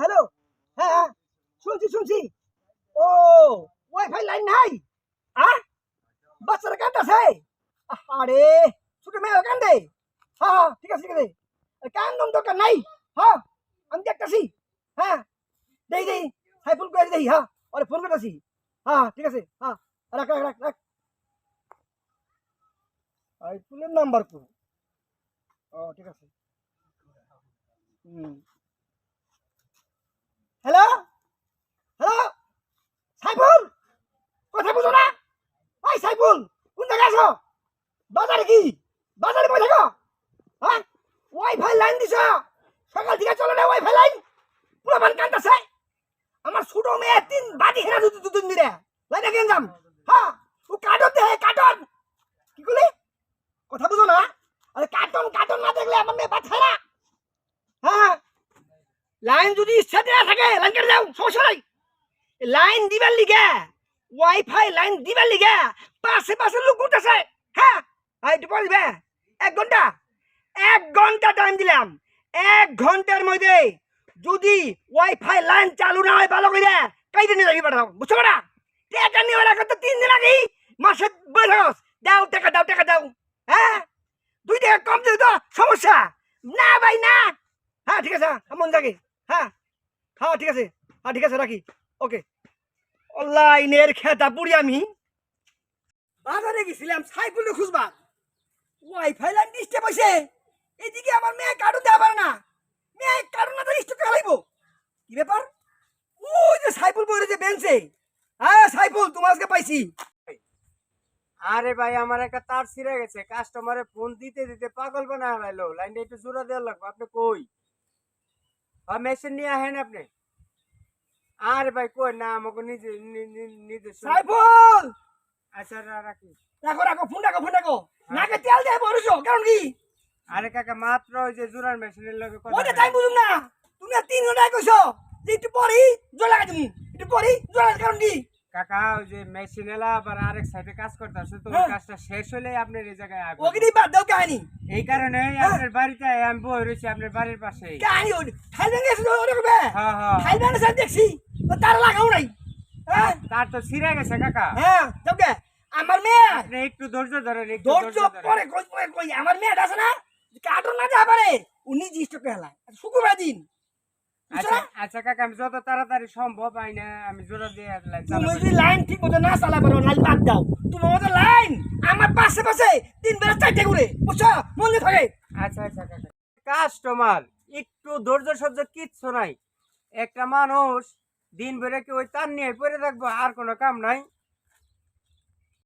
Hello. হ্যাঁ হ্যাঁ, শুনছি। ও ওয়াইফাই লাইন নাই। বাচ্চারা কান্দাছে। আরে ছোট মেয়ে কান্দে। হ্যাঁ ঠিক আছে। কান্দন দরকার নাই। হ্যাঁ আমি দেখতেছি। হ্যাঁ দেই সাইফুল করে দেই। হ্যাঁ ওরে ফোন করতেছি। হ্যাঁ ঠিক আছে। হ্যাঁ রাখ। সাইফুলের নাম্বার কো? ও ঠিক আছে। হ্যালো হ্যালো সাইফুল, কথা বুঝো না? ওই সাইফুল কোন জায়গায় আছো? বাজারে কি? বাজারে বসে থাকো? হ্যাঁ ওয়াইফাই লাইন দিছ? সকাল থেকে চলে না ওয়াইফাই লাইন। পুরো বান কান্দাছে। আমার ছোট মেয়ে তিন বাড়ি হেরা দুদিন দিলে লাইনে কেন যাম? হ্যাঁ ও কাটন দে কাটন। কি করলি? কথা বুঝো না? আরে কাটন না দেখলে আমার মেয়ে ভাত খায় না। হ্যাঁ লাইন যদি ইচ্ছা দেওয়া থাকে লাইন কেটে যাও, সমস্যা নাই। লাইন দিবার লিগে ওয়াইফাই লাইন দিবার লিগে পাশে লোক উঠতেছে। হ্যাঁ একটু বলবে 1 ঘন্টা টাইম দিলাম। 1 ঘন্টার মধ্যে যদি ওয়াইফাই লাইন চালু না হয় ভালো করে কাইতে নিয়ে লাগি পাঠাও, বুঝছো না? টাকা নিয়ে রাখো তো 3 দিন আগেই মাসে বৈঠক দাও, টাকা দাও। হ্যাঁ 2 টাকা কম দিও তো সমস্যা না ভাই না। হ্যাঁ ঠিক আছে মন থাকে। হ্যাঁ ঠিক আছে রাখি। ওকে। অনলাইনের খেতা পুরি আমি বাজারে গেছিলাম সাইকেল খুঁজবা। ওয়াইফাই লাইন ডিস্টার্ব হয়েছে। এদিকে আমার মেয়ে কার্টুন দেওয়া পারে না। মেয়ে কার্টুন না দিলে স্টক লাগবো। কি ব্যাপার? ওই যে সাইফুল বই যে বেঞ্চে। হ্যাঁ সাইফুল তোমার আজকে পাইছি। আরে ভাই আমার একটা তার ছিঁড়ে গেছে, কাস্টমারে ফোন দিতে পাগল বানা লাইলো, লাইনটা একটু জোড়া দেওয়া লাগবে। আপনি কই মেশিন নিয়ে আহেন আপনি? আরে ভাই কই না, আমাকে নিজে সাইফুল আচ্ছা রাখি। রাখো ফোন রাখো। নাকে তেল দিয়ে বসছো কারণ কি? আরে কাকা মাত্র ওই যে জোড়ার মেশিনের লগে ওটা টাইম বুঝুম না। তুমি 3 ঘন্টা কইছো যে একটু পরেই জোর লাগাই তুমি। একটু পরেই জোর লাগার কারণ কি? কাকা ওই যে মেশিন এলা আবার আরেক সাইডে কাজ করতেছে, তো ওই কাজটা শেষ হলে আপনার এই জায়গায় আসবে। ওকে দিয়ে বাদ দাও কাহিনী। এই কারণে আপনার বাড়িতে আমি বই রয়েছি, আপনার বাড়ির পাশে। কাহিনী ফাইল ভেঙে এসে ওরে করবে। হ্যাঁ ফাইল ভেঙে সব দেখছি। তার লাগাও নাই। হ্যাঁ তার তো ছিঁড়ে গেছে কাকা। হ্যাঁ যাওকে আমার মেয়ে আপনি একটু ধৈর্য ধরেন, একটু ধৈর্য পরে কই আমার মেয়ে আছে না কার্টুন না যা পারে উনি জিষ্ট পেলা শুক্রবার দিন। আচ্ছা কাকা আমি যত তাড়াতাড়ি সম্ভব আইনা আমি জোড়া দিয়ে তুমি যদি লাইন ঠিক মতো না চালা পারো লাইন বাদ দাও। তোমার মতো লাইন আমার পাশে 3 বেলা 4টে করে বুঝছো মনে থাকে। আচ্ছা কাকা কাস্টমার একটু ধৈর্য সহ্য কিচ্ছু নাই। একটা মানুষ দিন ভরে কি ওই তার নিয়ে পড়ে থাকবো আর কোনো কাম নাই।